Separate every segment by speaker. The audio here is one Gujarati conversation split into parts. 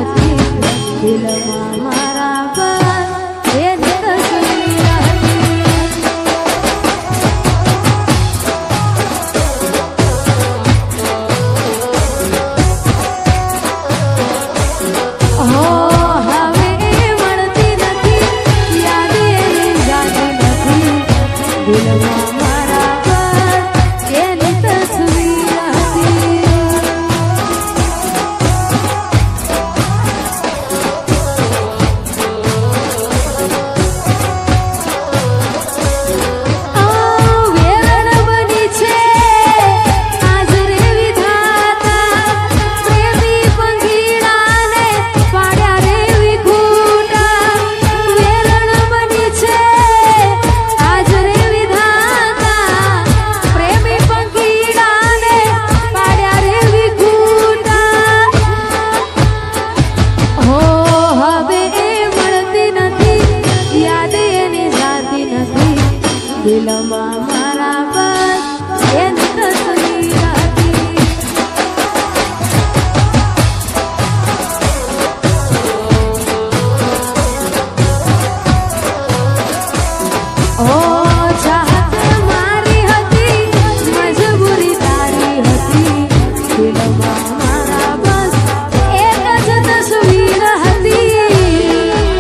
Speaker 1: હતી દિલમાં મારા બસ એની તસવીર દિલમાં મારા બસ એની તસવીર હતી ઓ ચાહત મારી હતી મજબૂરી તારી હતી દિલમાં મારા બસ એક જ તસવીર હતી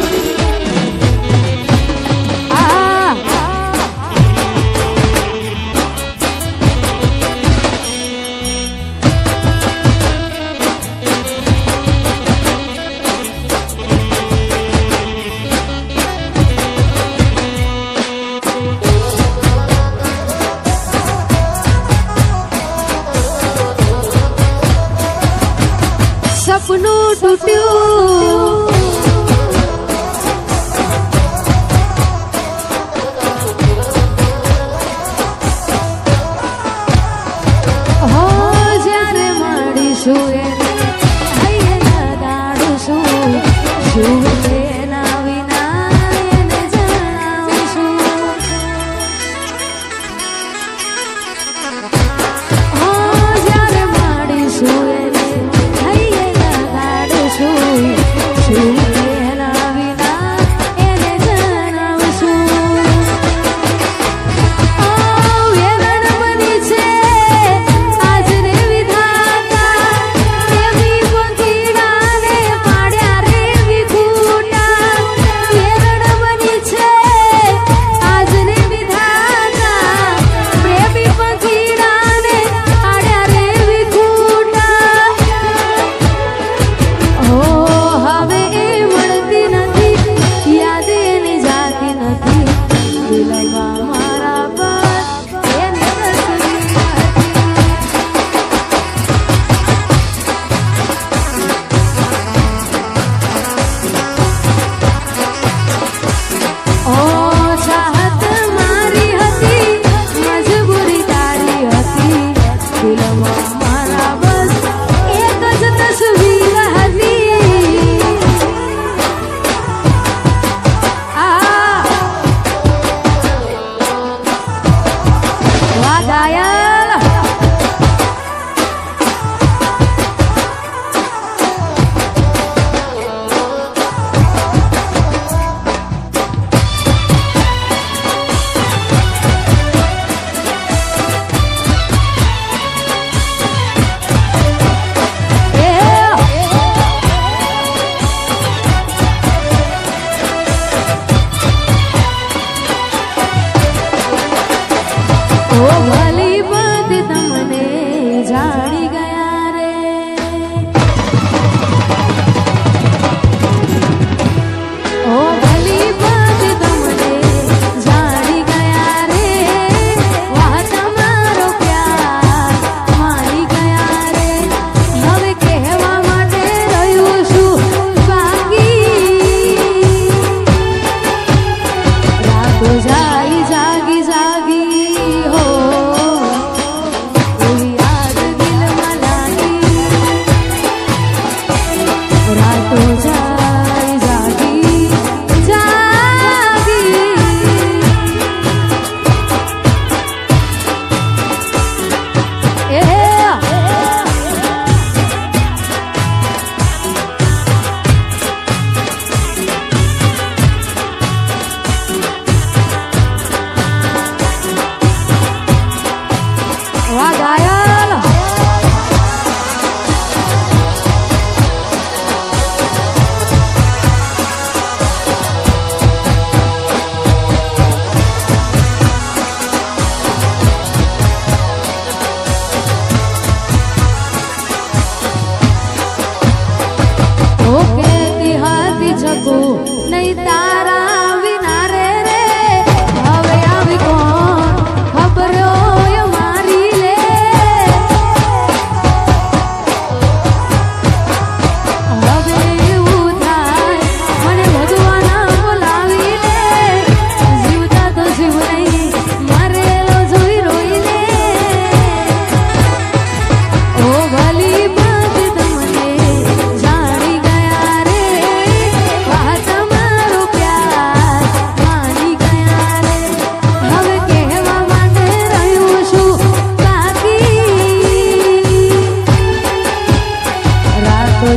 Speaker 1: સપનું તૂટ્યું હો જ્યારે મળીશું એને હૈયે લગાડશું શું એના વિના એને જણાવીશું હો જ્યારે મળીશું એને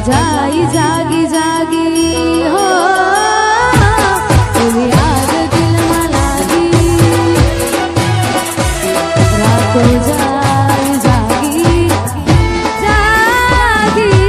Speaker 1: જાય જાગી જાગી હો એવી આગ દિલમાં લાગી રાતો જાય જાગી જાગી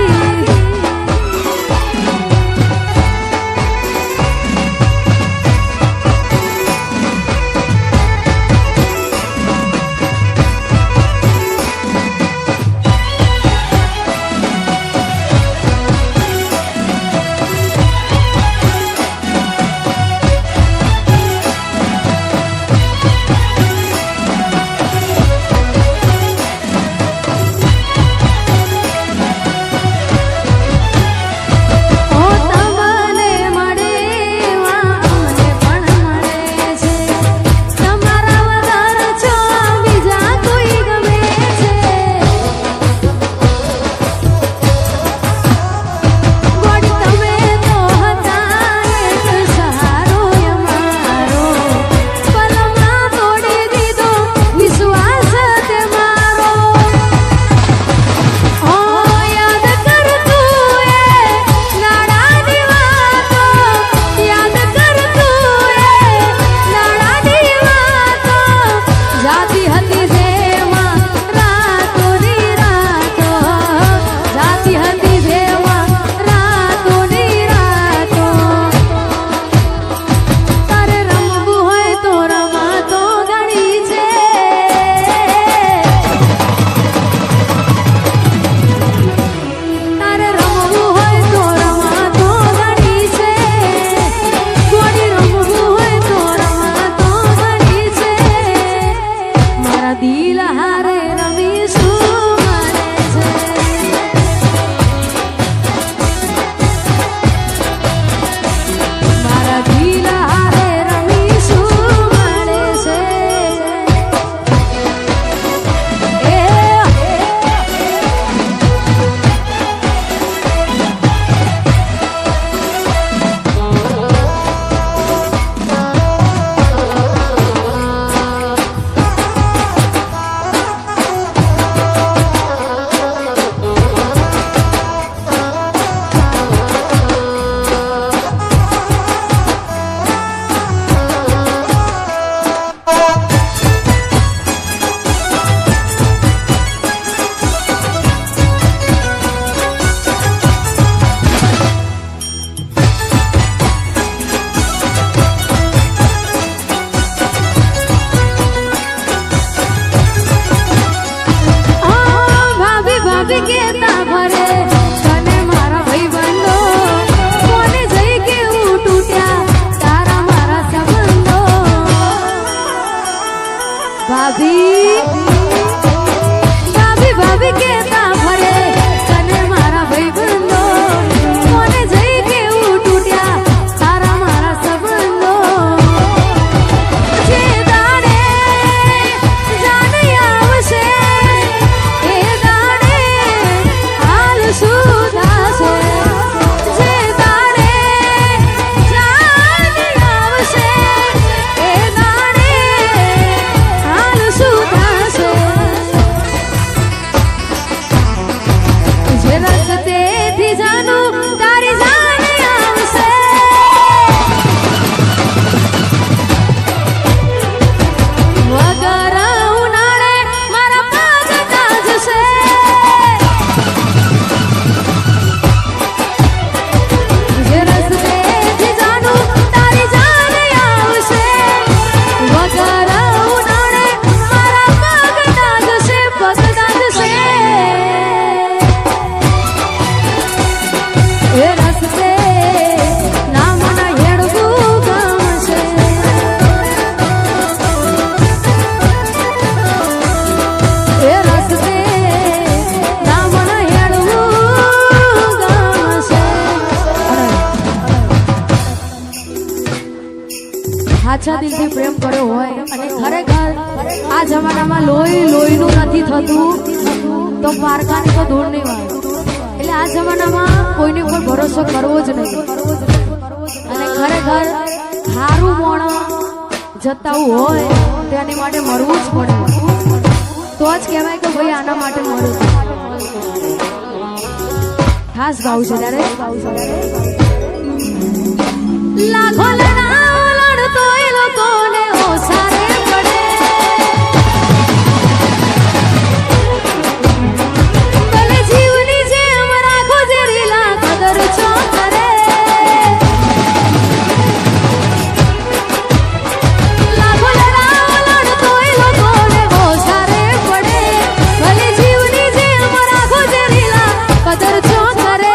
Speaker 1: સાચા દિલથી પ્રેમ કર્યો હોય અને ખરેખર આ જમાનામાં લોહીનું નથી થતું તો પારકાની તો દૂર નહીં હોય. એટલે આ જમાનામાં કોઈની ઉપર ભરોસો કરવો જ નહીં અને ખરેખર સારું મોણ જતાવું હોય તો એની માટે મરવું જ પડે તો જ કહેવાય કે ભાઈ આના માટે મરું. ખાસ ગાવું છે ત્યારે લાખો લડતો એ લોકોને ઓછા રે પડે ભલે જીવની જેમ રાખો જે રીલા કદર છો કરે લાખો લડતો એ લોકોને ઓછા રે પડે ભલે જીવની જેમ રાખો જે રીલા કદર છો કરે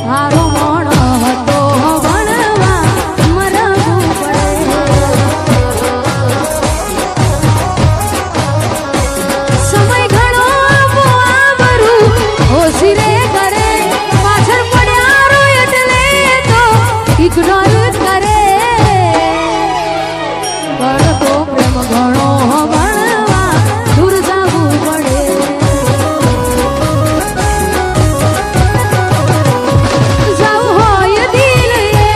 Speaker 1: હારો મોણો હતો ભણવા મરવું પડે સમય ઘણો આપો આબરૂ ઓછી રે કરે પાછળ પડ્યા રો એટલે તો ઇગ્નોર કરે કરતો પ્રેમ ઘણો ભણવા દૂર જવું પડે જાઉં હોય દિલ એને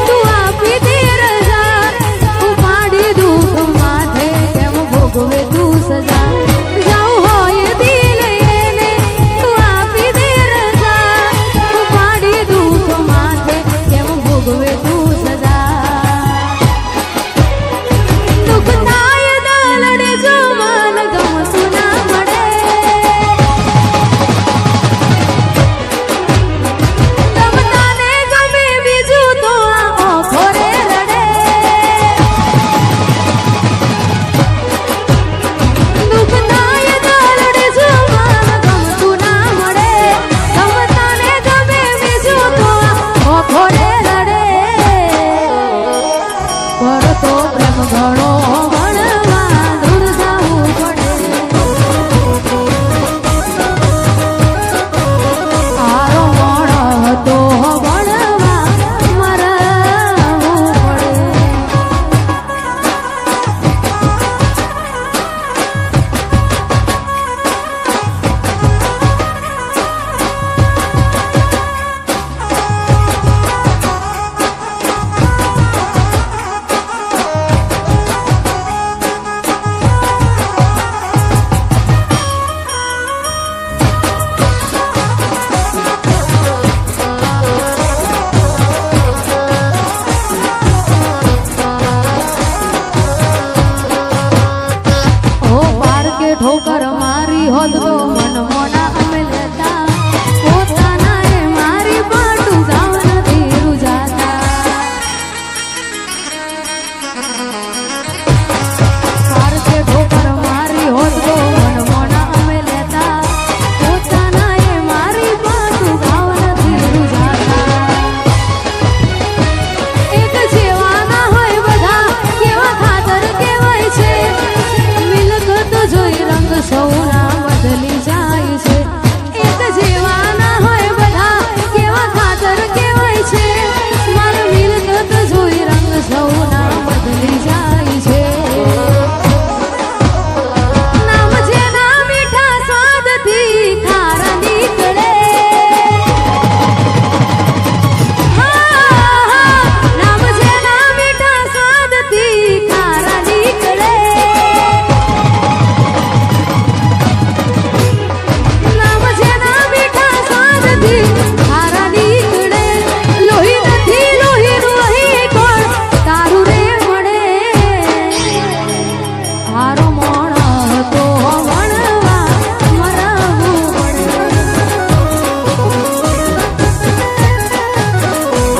Speaker 1: તું આપી દે રજા ઉપાડી દુઃખ માથે કેમ ભોગવે તું સજા જાઉં હોય દિલ એને તું આપી દે રજા ઉપાડી દુઃખ માથે કેમ ભોગવે તું સજા દુઃખ થાય દલડે જો મન ગમતું ના મળે ગમતાને ગમે બીજું તો આ ઓખો રે રડે દુઃખ થાય દલડે જો મન ગમતું ના મળે ગમતાને ગમે બીજું તો આ ઓખો રે રડે કરતો પ્રેમ ઘણો ભણવા દૂર જવું પડે હારો મોણો હતો ભણવા મરવું પડે ઓ પારકે ઠોકર મારી હોત તો મન મોના અમે લેતા પોતાના એ મારી પાટું ગાવ નથી રૂજાતા પારકે ઠોકર મારી હોત તો મન મોના અમે લેતા પોતાના એ મારી પાટું ગાવ નથી રૂજાતા એક જેવા ના હોય બધા કેવા ખાતર કહેવાય છે મિલકત જોઈ રંગ સૌના બદલી જાય છે એક જેવા ના હોય બધા કેવા ખાતર કહેવાય છે મારી મિલકત જોઈ રંગ સૌના બદલી જાય છે નામ જેના મીઠા સ્વાદથી ખારા નીકળે નામ જેના મીઠા સ્વાદથી ખારા નીકળે નામ જેના મીઠા સ્વાદથી ખારા નીકળે લોહી નથી લોહીનું અહીં કોણ તારું રે મળે હારો મોણો હતો ભણવા મરવું પડે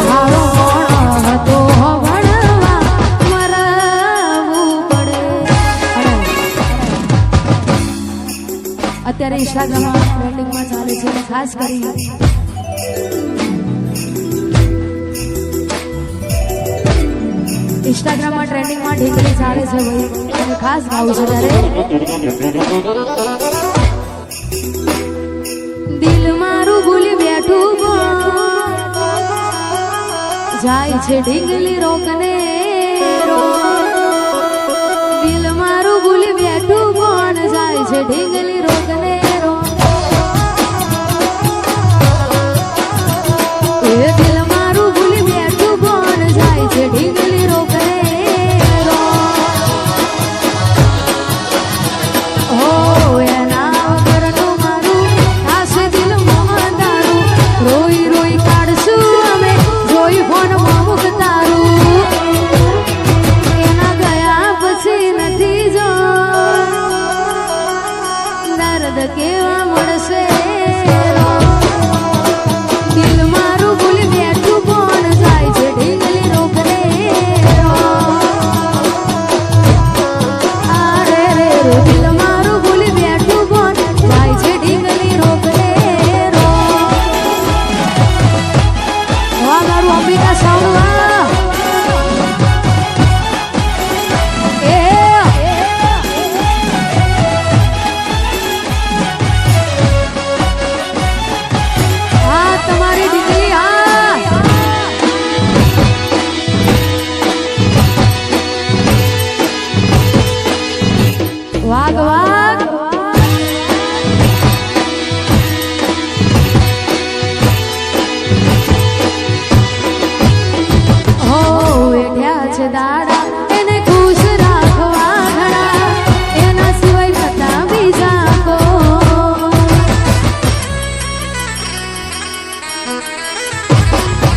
Speaker 1: હારો મોણો હતો ભણવા મરવું પડે અત્યારે ઇન્સ્ટાગ્રામમાં ટ્રેન્ડિંગમાં ચાલે છે અને ખાસ કરી ઇન્સ્ટાગ્રામમાં ટ્રેન્ડિંગમાં ઢીંગલી ચાલે છે ભાઈ અને ખાસ ગાવું છે ત્યારે દિલ મારું ભૂલી બેઠું જાય છે ઢીંગલી રોકને દિલ મારું ભૂલી બેઠું કોણ જાય છે ઢીંગલી રોકને એ દિલ મારું ભૂલી બેઠું કોણ જાય છે ઢીંગલી રોકને હો એના વગરનું મારું આશે દિલ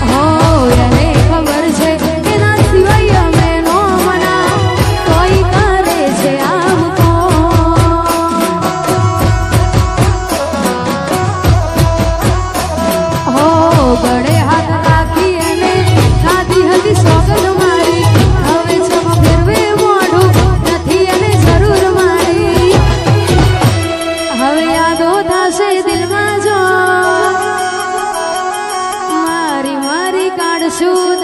Speaker 1: હો એને ખબર છે એના સિવાય અમે નો મના કોઈ કરે છે આમ તો હો ગળે હાથ રાખી એને ખાધી હતી સોગંદ મારી હવે છમ ફેરવે મોઢું નથી એને જરૂર મારી હવે યાદો થશે દિલમાં જો મારી મારી કાઢશું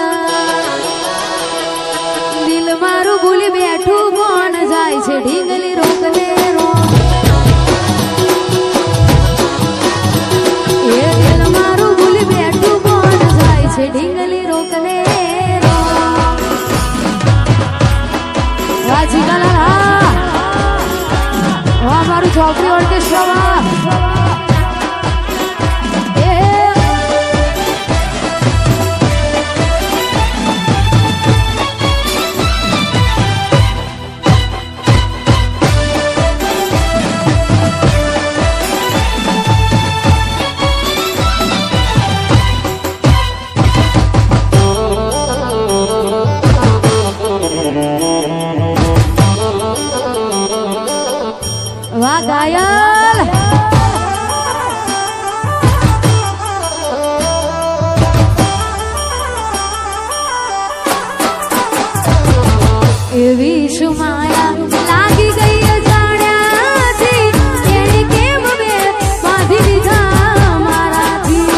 Speaker 1: દિલ મારું ભૂલી બેઠું કોણ જાય છે ઢીંગલી રોકને રો એ દિલ મારું ભૂલી બેઠું કોણ જાય છે ઢીંગલી રોકને રો વાજી કાલા વાહ મારું ચોપડી ઓર્કેસ્ટ્રા વાહ વાહ ઘાયલ એવી સુમાયા લાગી ગઈ અજાણ્યાથી એણે કેમ બે બાંધી દીધા મારાથી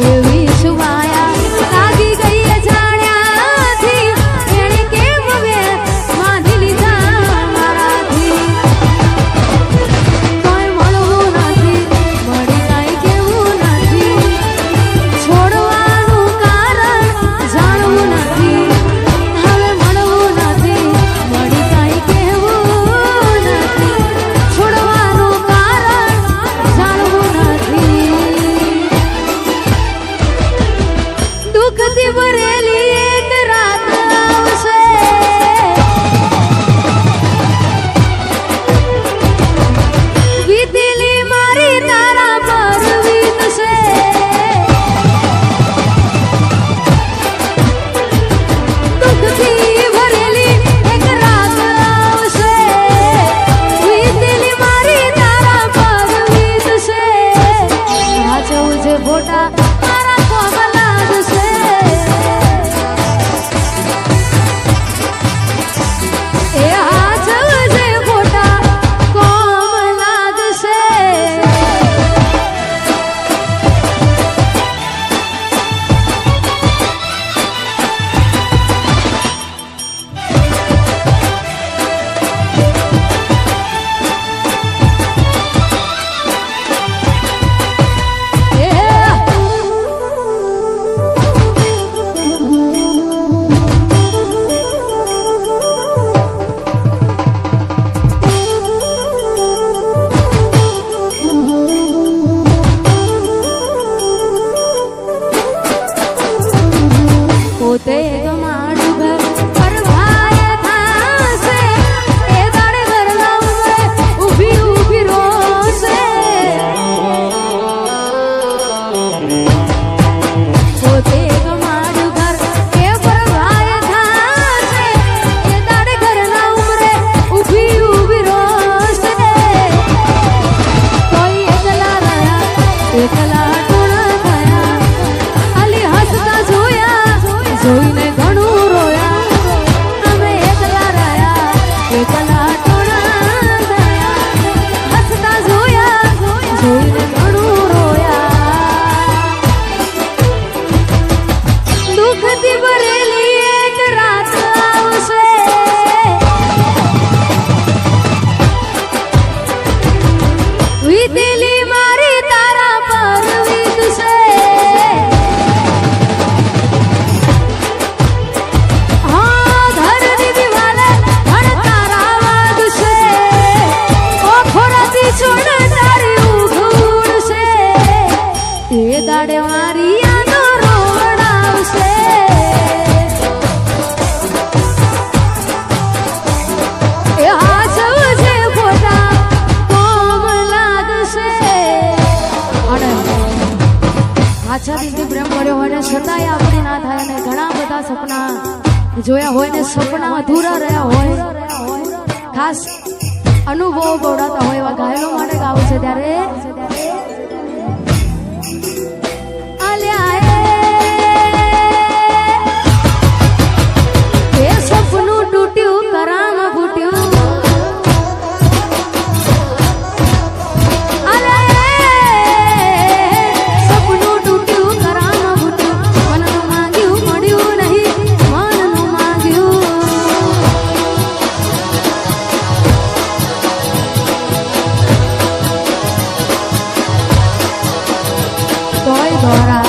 Speaker 1: એવી સુમાયા લાગી ગઈ અજાણ્યાથી એણે કેમ બે બાંધી લીધા મારાથી કોઈ મળવું નથી મળી કાંઈ કેવું નથી છોડવાનું કારણ જાણવું નથી હવે મળવું નથી મળી કાંઈ કેવું નથી છોડવાનું કારણ જાણવું નથી દુઃખથી ભરેલી એક રાત આવશે વીતેલી મારી તારા પર વીતશે દુઃખથી ભરેલી એક રાત આવશે વીતેલી મારી તારા પર વીતશે સાચવું છે ફોટા મારા કોમ લાગશે એ સાચવું છે ફોટા કોમ લાગશે પોતે ગમાડું ઘર પર ભાય થાશે એ દાડે ઘરના ઉમરે ઊભી ઊભી રોશે પોતે ગમાડું ઘર એ પર ભાય થાશે એ દાડે ઘરના ઉમરે ઊભી ઊભી રોશે કોઈ એકલા રહ્યા એકલા ટોળા થયા ખાલી હસતા જોયા જોઈને બધા સપના જોયા હોય ને સપના અધૂરા રહ્યા હોય ખાસ અનુભવો ગોળાતા હોય એવા ઘાયલો માટે ગાવું છે ત્યારે સપનું તૂટ્યું કરામ ફૂટ્યું સપનું તૂટ્યું કરામ ફૂટ્યું મનનું માંગ્યું મળ્યું નહીં મનનું માંગ્યું તોય દોરા